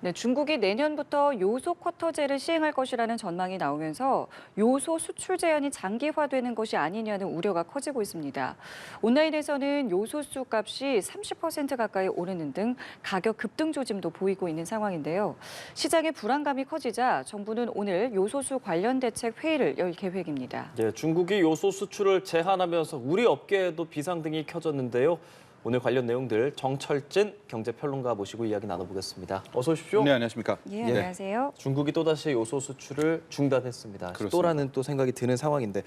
네, 중국이 내년부터 요소 쿼터제를 시행할 것이라는 전망이 나오면서 요소 수출 제한이 장기화되는 것이 아니냐는 우려가 커지고 있습니다. 온라인에서는 요소수 값이 30% 가까이 오르는 등 가격 급등 조짐도 보이고 있는 상황인데요. 시장의 불안감이 커지자 정부는 오늘 요소수 관련 대책 회의를 열 계획입니다. 예, 중국이 요소 수출을 제한하면서 우리 업계에도 비상등이 켜졌는데요. 오늘 관련 내용들 정철진 경제평론가 모시고 이야기 나눠보겠습니다. 어서 오십시오. 네, 안녕하십니까. 예, 안녕하세요. 중국이 또다시 요소 수출을 중단했습니다. 그렇습니다. 또라는 또 생각이 드는 상황인데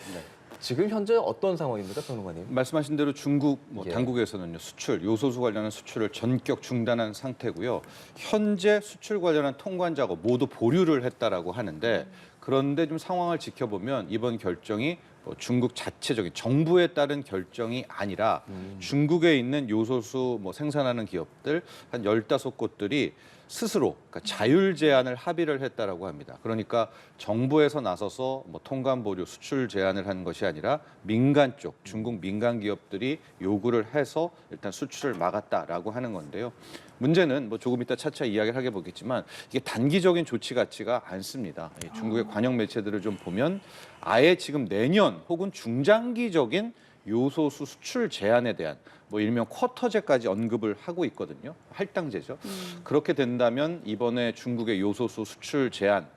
지금 현재 어떤 상황입니까, 평론가님? 말씀하신 대로 중국 예. 당국에서는요, 수출, 요소수 관련한 수출을 전격 중단한 상태고요. 현재 수출 관련한 통관 작업 모두 보류를 했다라고 하는데 그런데 좀 상황을 지켜보면 이번 결정이 중국 자체적인 정부에 따른 결정이 아니라 중국에 있는 요소수 생산하는 기업들 한 15곳들이 스스로 그러니까 자율 제한을 합의를 했다라고 합니다. 그러니까 정부에서 나서서 통관 보류, 수출 제한을 한 것이 아니라 민간 쪽, 중국 민간 기업들이 요구를 해서 일단 수출을 막았다라고 하는 건데요. 문제는 조금 이따 차차 이야기를 하게 보겠지만 이게 단기적인 조치 같지가 않습니다. 중국의 관영 매체들을 좀 보면 아예 지금 내년 혹은 중장기적인 요소수 수출 제한에 대한 일명 쿼터제까지 언급을 하고 있거든요. 할당제죠. 그렇게 된다면 이번에 중국의 요소수 수출 제한,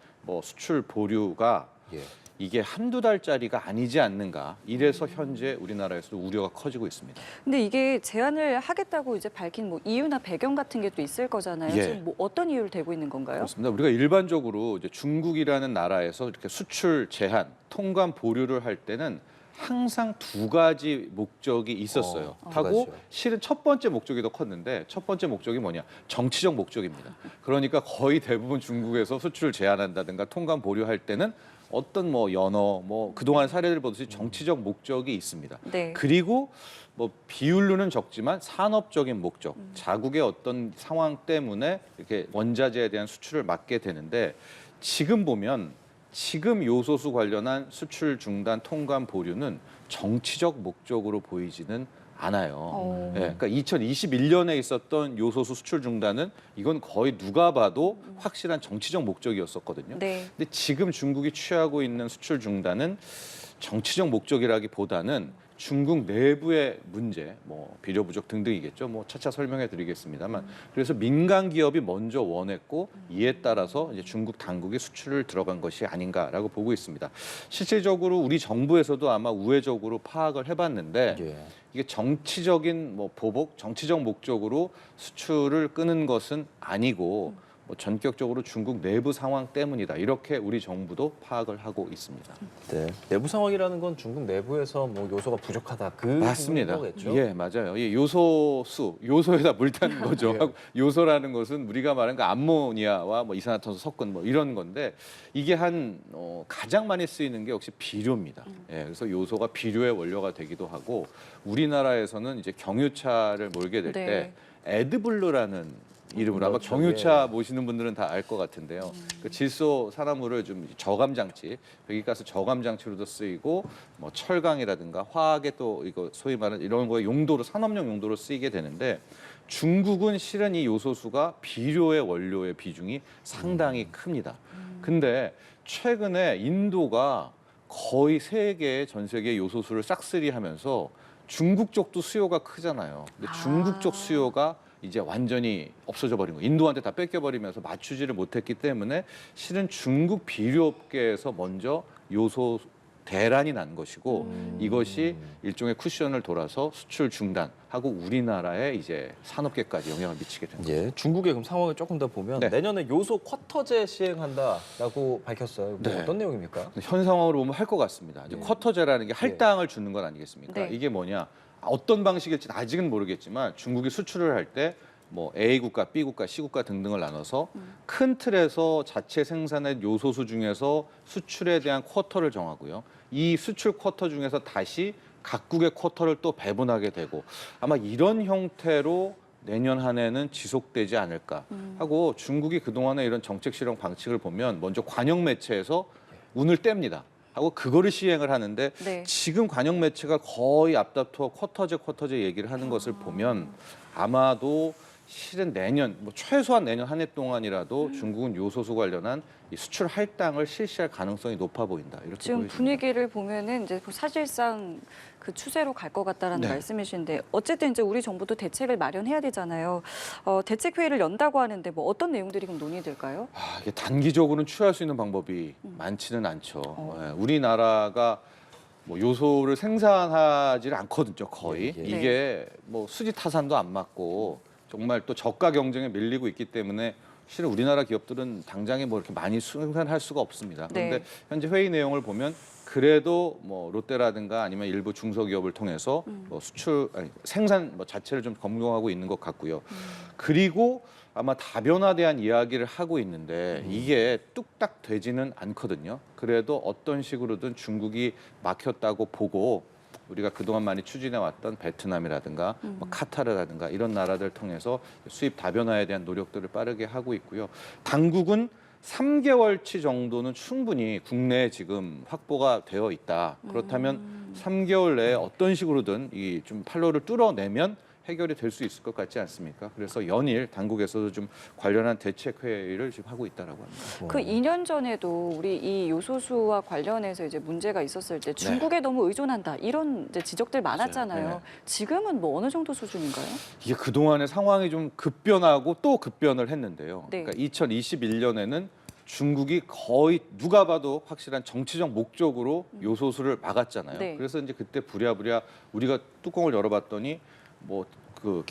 수출 보류가 이게 한두 달짜리가 아니지 않는가. 이래서 현재 우리나라에서도 우려가 커지고 있습니다. 근데 이게 제한을 하겠다고 이제 밝힌 이유나 배경 같은 게 또 있을 거잖아요. 예. 지금 어떤 이유를 대고 있는 건가요? 그렇습니다. 우리가 일반적으로 이제 중국이라는 나라에서 이렇게 수출 제한, 통관 보류를 할 때는 항상 두 가지 목적이 있었어요. 두 하고 가지요. 실은 첫 번째 목적이 더 컸는데 첫 번째 목적이 뭐냐? 정치적 목적입니다. 그러니까 거의 대부분 중국에서 수출을 제한한다든가 통관 보류할 때는 어떤 연어 그동안 사례를 보듯이 정치적 목적이 있습니다. 네. 그리고 비율로는 적지만 산업적인 목적, 자국의 어떤 상황 때문에 이렇게 원자재에 대한 수출을 막게 되는데 지금 보면 지금 요소수 관련한 수출 중단 통관 보류는 정치적 목적으로 보이지는 않아요. 그러니까 2021년에 있었던 요소수 수출 중단은 이건 거의 누가 봐도 확실한 정치적 목적이었었거든요. 네. 근데 지금 중국이 취하고 있는 수출 중단은 정치적 목적이라기보다는 중국 내부의 문제, 비료 부족 등등이겠죠. 차차 설명해 드리겠습니다만. 그래서 민간 기업이 먼저 원했고 이에 따라서 이제 중국 당국이 수출을 들어간 것이 아닌가라고 보고 있습니다. 실질적으로 우리 정부에서도 아마 우회적으로 파악을 해봤는데 이게 정치적인 보복, 정치적 목적으로 수출을 끄는 것은 아니고 전격적으로 중국 내부 상황 때문이다. 이렇게 우리 정부도 파악을 하고 있습니다. 네. 내부 상황이라는 건 중국 내부에서 요소가 부족하다. 그 맞습니다. 거겠죠? 예, 맞아요. 이 요소수, 요소에다 물 타는 거죠. 요소라는 것은 우리가 말하는 그 암모니아와 이산화탄소 섞은 이런 건데 이게 가장 많이 쓰이는 게 역시 비료입니다. 예, 그래서 요소가 비료의 원료가 되기도 하고 우리나라에서는 이제 경유차를 몰게 될 때 에드블루라는 이름으로 아마 그렇죠. 경유차 모시는 분들은 다 알 것 같은데요. 그 질소 산화물을 좀 저감 장치, 배기가스 저감 장치로도 쓰이고 철강이라든가 화학에 또 이거 소위 말하는 이런 거에 용도로 산업용 용도로 쓰이게 되는데 중국은 실은 이 요소수가 비료의 원료의 비중이 상당히 큽니다. 근데 최근에 인도가 거의 전 세계 요소수를 싹쓸이하면서 중국 쪽도 수요가 크잖아요. 근데 중국 쪽 수요가 이제 완전히 없어져 버린 거예요. 인도한테 다 뺏겨버리면서 맞추지를 못했기 때문에 실은 중국 비료업계에서 먼저 요소 대란이 난 것이고 이것이 일종의 쿠션을 돌아서 수출 중단하고 우리나라의 이제 산업계까지 영향을 미치게 된 거예요. 예, 중국의 그럼 상황을 조금 더 보면 내년에 요소 쿼터제 시행한다라고 밝혔어요. 어떤 내용입니까? 현 상황으로 보면 할 것 같습니다. 이제 쿼터제라는 게 할당을 주는 건 아니겠습니까? 네. 이게 뭐냐? 어떤 방식일지는 아직은 모르겠지만 중국이 수출을 할 때 A 국가, B 국가, C 국가 등등을 나눠서 큰 틀에서 자체 생산의 요소수 중에서 수출에 대한 쿼터를 정하고요. 이 수출 쿼터 중에서 다시 각국의 쿼터를 또 배분하게 되고 아마 이런 형태로 내년 한 해는 지속되지 않을까 하고 중국이 그동안의 이런 정책 실행 방식을 보면 먼저 관영 매체에서 운을 뗍니다. 하고 그거를 시행을 하는데 지금 관영 매체가 거의 앞다투어 쿼터제 얘기를 하는 것을 보면 아마도 실은 내년 뭐 최소한 내년 한 해 동안이라도 중국은 요소수 관련한 이 수출 할당을 실시할 가능성이 높아 보인다. 이렇게 지금 보여집니다. 분위기를 보면은 이제 사실상 그 추세로 갈 것 같다라는 네. 말씀이신데 어쨌든 이제 우리 정부도 대책을 마련해야 되잖아요. 대책 회의를 연다고 하는데 뭐 어떤 내용들이 그럼 논의될까요? 이게 단기적으로는 취할 수 있는 방법이 많지는 않죠. 우리나라가 뭐 요소를 생산하지를 않거든요, 거의. 예, 예. 이게 뭐 수지 타산도 안 맞고 정말 또 저가 경쟁에 밀리고 있기 때문에 실은 우리나라 기업들은 당장에 뭐 이렇게 많이 생산할 수가 없습니다. 그런데 네. 현재 회의 내용을 보면 그래도 뭐 롯데라든가 아니면 일부 중소기업을 통해서 뭐 생산 뭐 자체를 좀 검토하고 있는 것 같고요. 그리고 아마 다변화에 대한 이야기를 하고 있는데 이게 뚝딱 되지는 않거든요. 그래도 어떤 식으로든 중국이 막혔다고 보고 우리가 그동안 많이 추진해왔던 베트남이라든가 뭐 카타르라든가 이런 나라들 통해서 수입 다변화에 대한 노력들을 빠르게 하고 있고요. 당국은 3개월치 정도는 충분히 국내에 지금 확보가 되어 있다. 그렇다면 3개월 내에 어떤 식으로든 이 좀 판로를 뚫어내면 해결이 될 수 있을 것 같지 않습니까? 그래서 연일 당국에서도 좀 관련한 대책 회의를 지금 하고 있다라고 합니다. 그 2년 전에도 우리 이 요소수와 관련해서 이제 문제가 있었을 때 중국에 너무 의존한다 이런 이제 지적들 많았잖아요. 네. 지금은 뭐 어느 정도 수준인가요? 이게 그동안의 상황이 좀 급변하고 또 급변을 했는데요. 네. 그러니까 2021년에는 중국이 거의 누가 봐도 확실한 정치적 목적으로 요소수를 막았잖아요. 네. 그래서 이제 그때 부랴부랴 우리가 뚜껑을 열어봤더니 뭐 그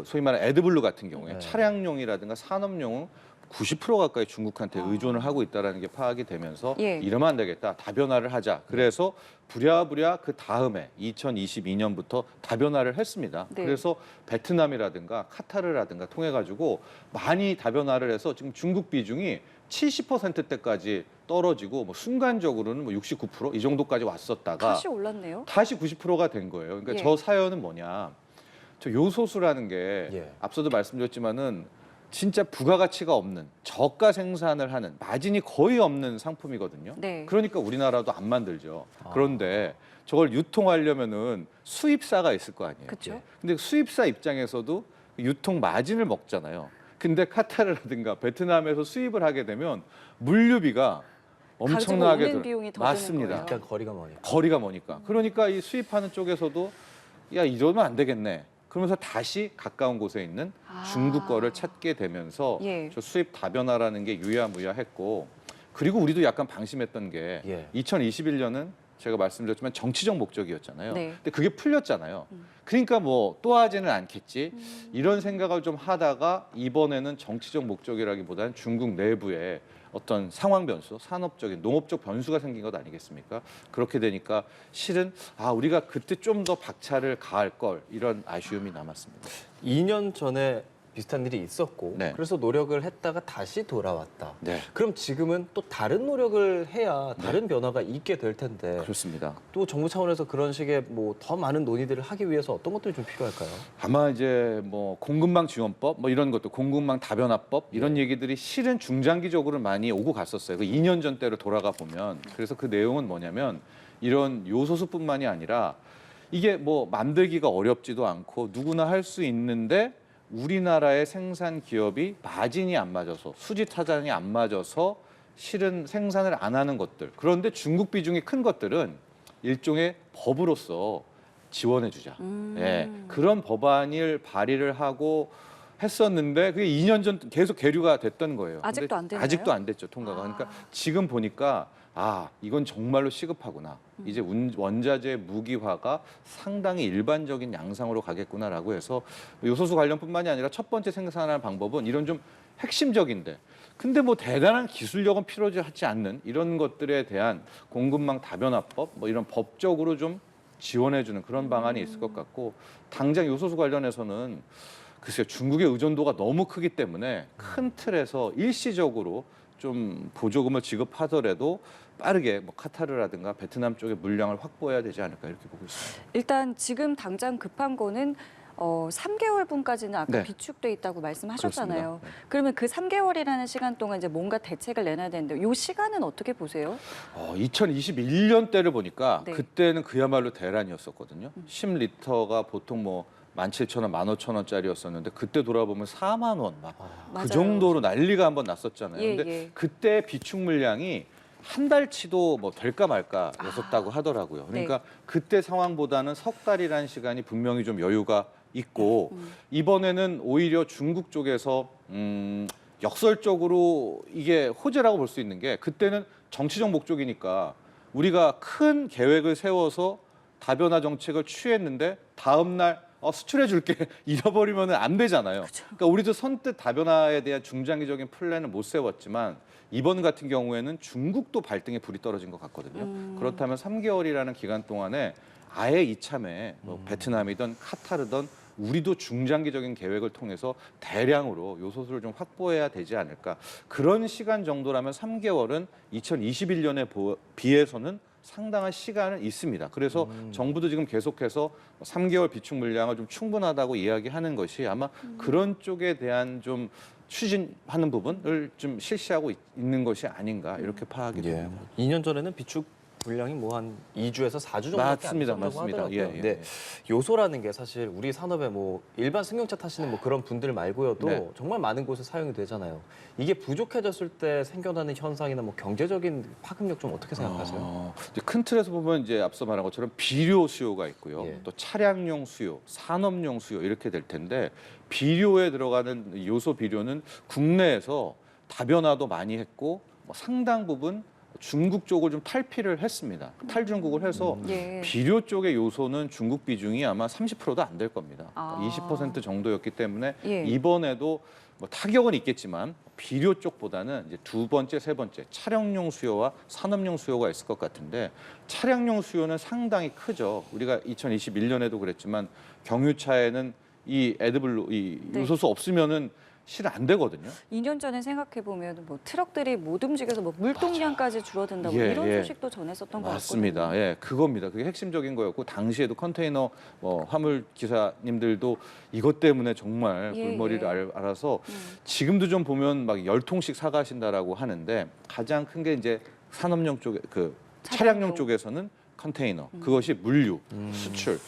소위 말하는 에드블루 같은 경우에 네. 차량용이라든가 산업용은 90% 가까이 중국한테 의존을 하고 있다라는 게 파악이 되면서 예. 이러면 안 되겠다. 다변화를 하자. 그래서 부랴부랴 그 다음에 2022년부터 다변화를 했습니다. 네. 그래서 베트남이라든가 카타르라든가 통해 가지고 많이 다변화를 해서 지금 중국 비중이 70%대까지 떨어지고 뭐 순간적으로는 뭐 69%이 정도까지 왔었다가 다시 올랐네요. 다시 90%가 된 거예요. 그러니까 예. 저 사연은 뭐냐? 저 요소수라는 게 예. 앞서도 말씀드렸지만은 진짜 부가가치가 없는 저가 생산을 하는 마진이 거의 없는 상품이거든요. 네. 그러니까 우리나라도 안 만들죠. 그런데 저걸 유통하려면은 수입사가 있을 거 아니에요. 그렇죠. 근데 수입사 입장에서도 유통 마진을 먹잖아요. 근데 카타르라든가 베트남에서 수입을 하게 되면 물류비가 엄청나게 오는 비용이 더 드는 맞습니다. 거예요. 일단 거리가 머니까. 거리가 머니까. 그러니까 이 수입하는 쪽에서도 야 이러면 안 되겠네. 그러면서 다시 가까운 곳에 있는 중국 거를 찾게 되면서 예. 저 수입 다변화라는 게 유야무야했고 그리고 우리도 약간 방심했던 게 예. 2021년은 제가 말씀드렸지만 정치적 목적이었잖아요. 네. 근데 그게 풀렸잖아요. 그러니까 뭐 또 하지는 않겠지 이런 생각을 좀 하다가 이번에는 정치적 목적이라기보다는 중국 내부에 어떤 상황 변수, 산업적인, 농업적 변수가 생긴 것 아니겠습니까? 그렇게 되니까 실은 우리가 그때 좀 더 박차를 가할 걸 이런 아쉬움이 남았습니다. 2년 전에 비슷한 일이 있었고 네. 그래서 노력을 했다가 다시 돌아왔다. 네, 그럼 지금은 또 다른 노력을 해야 다른 변화가 있게 될 텐데 그렇습니다. 또 정부 차원에서 그런 식의 뭐 더 많은 논의들을 하기 위해서 어떤 것들이 좀 필요할까요? 아마 이제 뭐 공급망 지원법 뭐 이런 것도 공급망 다변화법 이런 얘기들이 실은 중장기적으로 많이 오고 갔었어요. 그 2년 전대로 돌아가 보면 그래서 그 내용은 뭐냐면 이런 요소수뿐만이 아니라 이게 뭐 만들기가 어렵지도 않고 누구나 할 수 있는데 우리나라의 생산 기업이 마진이 안 맞아서 수지 타산이 안 맞아서 실은 생산을 안 하는 것들 그런데 중국 비중이 큰 것들은 일종의 법으로서 지원해 주자. 예, 그런 법안을 발의를 하고 했었는데 그게 2년 전 계속 계류가 됐던 거예요. 아직도 근데 안 되나요? 아직도 안 됐죠, 통과가. 그러니까 지금 보니까 이건 정말로 시급하구나. 이제 원자재 무기화가 상당히 일반적인 양상으로 가겠구나라고 해서 요소수 관련뿐만이 아니라 첫 번째 생산할 방법은 이런 좀 핵심적인데 근데 뭐 대단한 기술력은 필요하지 않는 이런 것들에 대한 공급망 다변화법 뭐 이런 법적으로 좀 지원해주는 그런 방안이 있을 것 같고 당장 요소수 관련해서는 글쎄요 중국의 의존도가 너무 크기 때문에 큰 틀에서 일시적으로 좀 보조금을 지급하더라도 빠르게 뭐 카타르라든가 베트남 쪽에 물량을 확보해야 되지 않을까 이렇게 보고 있습니다. 일단 지금 당장 급한 거는 3개월분까지는 아까 네. 비축돼 있다고 말씀하셨잖아요. 그렇습니다. 네. 그러면 그 3개월이라는 시간 동안 이제 뭔가 대책을 내놔야 되는데 이 시간은 어떻게 보세요? 2021년 때를 보니까 네. 그때는 그야말로 대란이었었거든요. 10리터가 보통 뭐 17,000원, 15,000원짜리였었는데 그때 돌아보면 4만 원 막 맞아요. 그 정도로 난리가 한번 났었잖아요. 예, 근데 예. 그때 비축 물량이 한 달치도 뭐 될까 말까였었다고 하더라고요. 그러니까 네. 그때 상황보다는 석 달이라는 시간이 분명히 좀 여유가 있고 이번에는 오히려 중국 쪽에서 역설적으로 이게 호재라고 볼 수 있는 게 그때는 정치적 목적이니까 우리가 큰 계획을 세워서 다변화 정책을 취했는데 다음 날 수출해 줄게 잃어버리면 안 되잖아요. 그러니까 우리도 선뜻 다변화에 대한 중장기적인 플랜을 못 세웠지만 이번 같은 경우에는 중국도 발등에 불이 떨어진 것 같거든요. 그렇다면 3개월이라는 기간 동안에 아예 이참에 뭐 베트남이든 카타르든 우리도 중장기적인 계획을 통해서 대량으로 요소수를 좀 확보해야 되지 않을까. 그런 시간 정도라면 3개월은 2021년에 비해서는 상당한 시간은 있습니다. 그래서 정부도 지금 계속해서 3개월 비축 물량을 좀 충분하다고 이야기하는 것이 아마 그런 쪽에 대한 좀 추진하는 부분을 좀 실시하고 있는 것이 아닌가 이렇게 파악이 됩니다. 2년 전에는 비축 물량이 뭐 한 2주에서 4주 정도밖에 맞습니다, 안 됐다고 맞습니다. 하더라고요. 예, 예, 근데 예. 요소라는 게 사실 우리 산업에 뭐 일반 승용차 타시는 뭐 그런 분들 말고요도 네. 정말 많은 곳에 사용이 되잖아요. 이게 부족해졌을 때 생겨나는 현상이나 뭐 경제적인 파급력 좀 어떻게 생각하세요? 이제 큰 틀에서 보면 이제 앞서 말한 것처럼 비료 수요가 있고요. 예. 또 차량용 수요, 산업용 수요 이렇게 될 텐데 비료에 들어가는 요소 비료는 국내에서 다변화도 많이 했고 뭐 상당 부분 중국 쪽을 좀 탈피를 했습니다. 탈중국을 해서 예. 비료 쪽의 요소는 중국 비중이 아마 30%도 안 될 겁니다. 아. 20% 정도였기 때문에 예. 이번에도 뭐 타격은 있겠지만 비료 쪽보다는 이제 두 번째, 세 번째 차량용 수요와 산업용 수요가 있을 것 같은데 차량용 수요는 상당히 크죠. 우리가 2021년에도 그랬지만 경유차에는 이 에드블루 이 네. 요소수 없으면은 실 안 되거든요. 2년 전에 생각해 보면 뭐 트럭들이 못 움직여서 뭐 물동량까지 줄어든다고 예, 이런 예. 소식도 전했었던 것 맞습니다. 같거든요. 예, 그겁니다. 그게 핵심적인 거였고 당시에도 컨테이너 화물 기사님들도 이것 때문에 정말 예, 골머리를 예. 앓아서 음. 지금도 좀 보면 막 10통씩 사가신다라고 하는데 가장 큰 게 이제 산업용 쪽에 그 차량용 차량용. 쪽에서는 컨테이너 그것이 물류 수출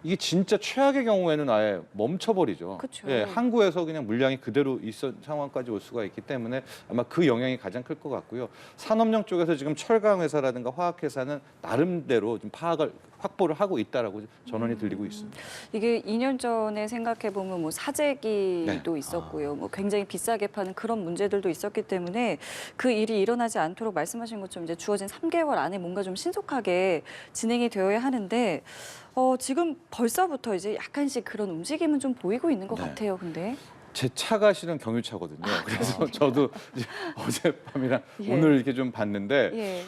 이게 진짜 최악의 경우에는 아예 멈춰버리죠. 그쵸. 예, 항구에서 그냥 물량이 그대로 있던 상황까지 올 수가 있기 때문에 아마 그 영향이 가장 클 것 같고요. 산업용 쪽에서 지금 철강 회사라든가 화학 회사는 나름대로 좀 확보를 하고 있다라고 전원이 들리고 있습니다. 이게 2년 전에 생각해 보면 뭐 사재기도 네. 있었고요. 뭐 굉장히 비싸게 파는 그런 문제들도 있었기 때문에 그 일이 일어나지 않도록 말씀하신 것처럼 이제 주어진 3개월 안에 뭔가 좀 신속하게 진행이 되어야 하는데 지금 벌써부터 이제 약간씩 그런 움직임은 좀 보이고 있는 것 네. 같아요. 근데 제 차가 실은 경유차거든요. 그래서 저도 이제 어젯밤이랑 예. 오늘 이렇게 좀 봤는데 예.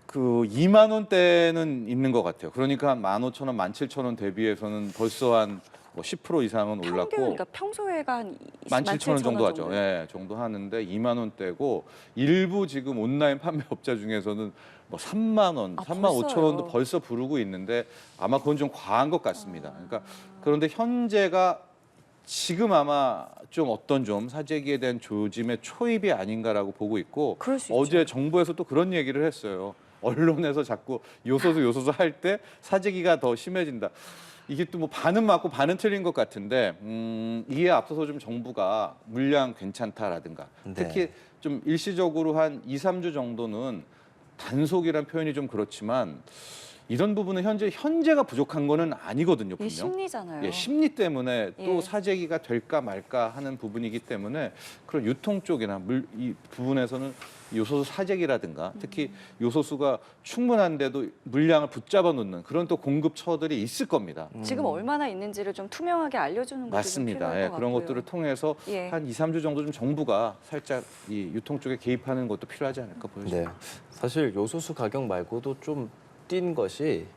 그 2만 원대는 있는 것 같아요. 그러니까 한 15,000원, 17,000원 대비해서는 벌써 한 뭐 10% 이상은 올랐고 그러니까 평소에가 한 17,000원 정도 하죠. 정도. 예, 정도 하는데 2만 원대고 일부 지금 온라인 판매업자 중에서는 뭐 3만 원, 아, 3만 벌써요? 5천 원도 벌써 부르고 있는데 아마 그건 좀 과한 것 같습니다. 그러니까 그런데 현재가 지금 아마 좀 어떤 좀 사재기에 대한 조짐의 초입이 아닌가라고 보고 있고 그럴 수 어제 있죠. 정부에서 또 그런 얘기를 했어요. 언론에서 자꾸 요소수 할 때 사재기가 더 심해진다. 이게 또 뭐 반은 맞고 반은 틀린 것 같은데 이에 앞서서 좀 정부가 물량 괜찮다라든가 네. 특히 좀 일시적으로 한 2, 3주 정도는 단속이란 표현이 좀 그렇지만 이런 부분은 현재가 부족한 거는 아니거든요, 이게 분명. 심리잖아요. 예, 심리 때문에 또 예. 사재기가 될까 말까 하는 부분이기 때문에 그런 유통 쪽이나 이 부분에서는 요소수 사재기라든가 특히 요소수가 충분한데도 물량을 붙잡아 놓는 그런 또 공급처들이 있을 겁니다. 지금 얼마나 있는지를 좀 투명하게 알려주는 것도 좀 맞습니다. 필요할 예, 것 그런 같고요. 것들을 통해서 예. 한 2, 3주 정도 좀 정부가 살짝 이 유통 쪽에 개입하는 것도 필요하지 않을까 보여집니다. 네. 사실 요소수 가격 말고도 좀 뛴 것이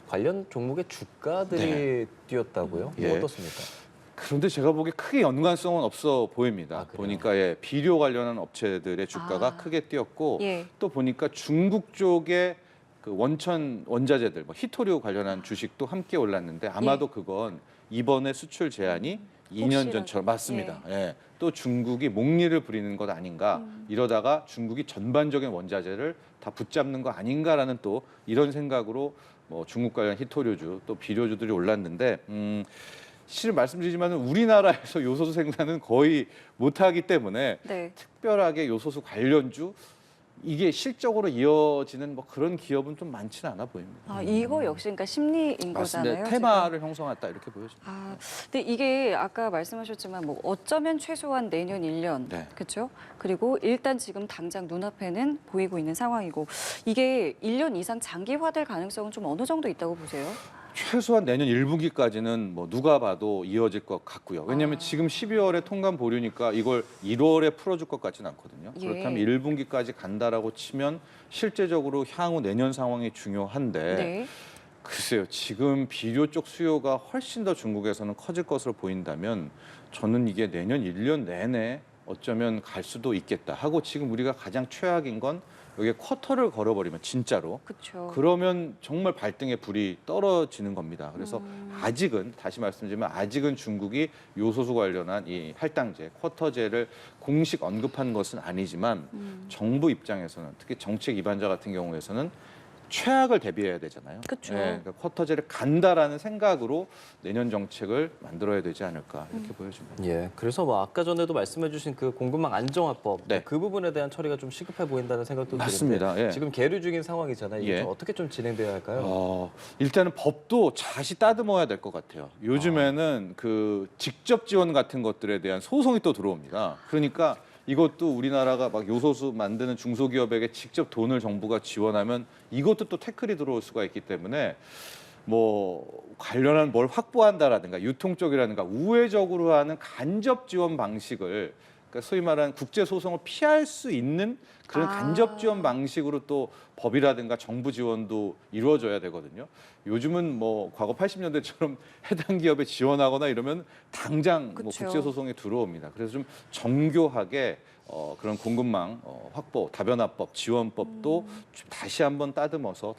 관련 종목의 주가들이 뛰었다고요? 예. 뭐 어떻습니까? 그런데 제가 보기에 크게 연관성은 없어 보입니다. 아, 그래요? 보니까 예, 비료 관련한 업체들의 주가가 아. 크게 뛰었고 예. 또 보니까 중국 쪽의 그 원천 원자재들, 뭐 히토류 관련한 주식도 함께 올랐는데 아마도 그건 이번에 수출 제한이 2년 혹시라도. 전처럼 맞습니다. 예. 또 중국이 목리를 부리는 것 아닌가 이러다가 중국이 전반적인 원자재를 다 붙잡는 거 아닌가라는 또 이런 생각으로 뭐 중국 관련 히토류주 또 비료주들이 올랐는데 실은 말씀드리지만 우리나라에서 요소수 생산은 거의 못하기 때문에 네. 특별하게 요소수 관련주 이게 실적으로 이어지는 뭐 그런 기업은 좀 많지는 않아 보입니다. 아, 이거 역시 그러니까 심리인 거잖아요. 맞습니다. 테마를 형성했다 이렇게 보여집니다. 아, 근데 이게 아까 말씀하셨지만 뭐 어쩌면 최소한 내년 1년, 네. 그렇죠? 그리고 일단 지금 당장 눈앞에는 보이고 있는 상황이고 이게 1년 이상 장기화될 가능성은 좀 어느 정도 있다고 보세요? 최소한 내년 1분기까지는 뭐 누가 봐도 이어질 것 같고요. 왜냐하면 지금 12월에 통관 보류니까 이걸 1월에 풀어줄 것 같지는 않거든요. 예. 그렇다면 1분기까지 간다라고 치면 실제적으로 향후 내년 상황이 중요한데 네. 글쎄요. 지금 비료 쪽 수요가 훨씬 더 중국에서는 커질 것으로 보인다면 저는 이게 내년 1년 내내 어쩌면 갈 수도 있겠다 하고 지금 우리가 가장 최악인 건 여기에 쿼터를 걸어버리면 진짜로 그렇죠. 그러면 정말 발등에 불이 떨어지는 겁니다. 그래서 아직은 다시 말씀드리면 아직은 중국이 요소수 관련한 이 할당제, 쿼터제를 공식 언급한 것은 아니지만 정부 입장에서는 특히 정책 위반자 같은 경우에서는 최악을 대비해야 되잖아요. 그쵸. 그러니까 쿼터제를 간다라는 생각으로 내년 정책을 만들어야 되지 않을까 이렇게 보여집니다. 예, 그래서 뭐 아까 전에도 말씀해주신 그 공급망 안정화법 네. 그 부분에 대한 처리가 좀 시급해 보인다는 생각도 맞습니다. 드는데 예. 지금 계류 중인 상황이잖아요. 이게 예. 좀 어떻게 좀 진행돼야 할까요? 일단은 법도 다시 따듬어야 될 것 같아요. 요즘에는 그 직접 지원 같은 것들에 대한 소송이 또 들어옵니다. 그러니까 이것도 우리나라가 막 요소수 만드는 중소기업에게 직접 돈을 정부가 지원하면 이것도 또 태클이 들어올 수가 있기 때문에 뭐 관련한 뭘 확보한다라든가 유통 쪽이라든가 우회적으로 하는 간접 지원 방식을 그러니까 소위 말하는 국제 소송을 피할 수 있는 그런 간접 지원 방식으로 또 법이라든가 정부 지원도 이루어져야 되거든요. 요즘은 뭐 과거 80년대처럼 해당 기업에 지원하거나 이러면 당장 뭐 그쵸. 국제 소송이 들어옵니다. 그래서 좀 정교하게 그런 공급망 확보, 다변화법, 지원법도 좀 다시 한번 다듬어서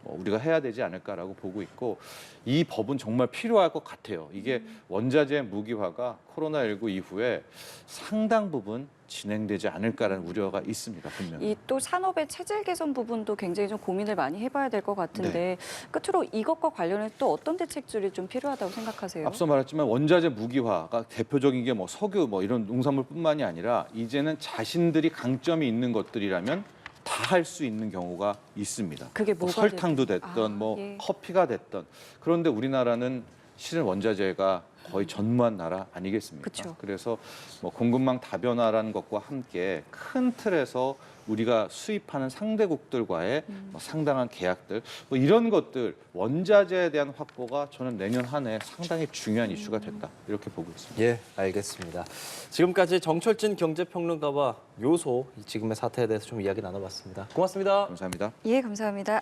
우리가 해야 되지 않을까라고 보고 있고 이 법은 정말 필요할 것 같아요. 이게 원자재 무기화가 코로나19 이후에 상당 부분 진행되지 않을까라는 우려가 있습니다. 분명히. 이 또 산업의 체질 개선 부분도 굉장히 좀 고민을 많이 해봐야 될 것 같은데 네. 끝으로 이것과 관련해서 또 어떤 대책들이 좀 필요하다고 생각하세요? 앞서 말했지만 원자재 무기화가 대표적인 게 뭐 석유 뭐 이런 농산물뿐만이 아니라 이제는 자신들이 강점이 있는 것들이라면 다 할 수 있는 경우가 있습니다. 그게 뭐 뭐가 설탕도 됐든. 됐던 뭐 예. 커피가 됐던 그런데 우리나라는 실은 원자재가 거의 전무한 나라 아니겠습니까? 그쵸. 그래서 뭐 공급망 다변화라는 것과 함께 큰 틀에서 우리가 수입하는 상대국들과의 뭐 상당한 계약들 뭐 이런 것들 원자재에 대한 확보가 저는 내년 한 해 상당히 중요한 이슈가 됐다 이렇게 보고 있습니다. 예, 알겠습니다. 지금까지 정철진 경제평론가와 요소 지금의 사태에 대해서 좀 이야기 나눠봤습니다. 고맙습니다. 감사합니다. 예, 감사합니다.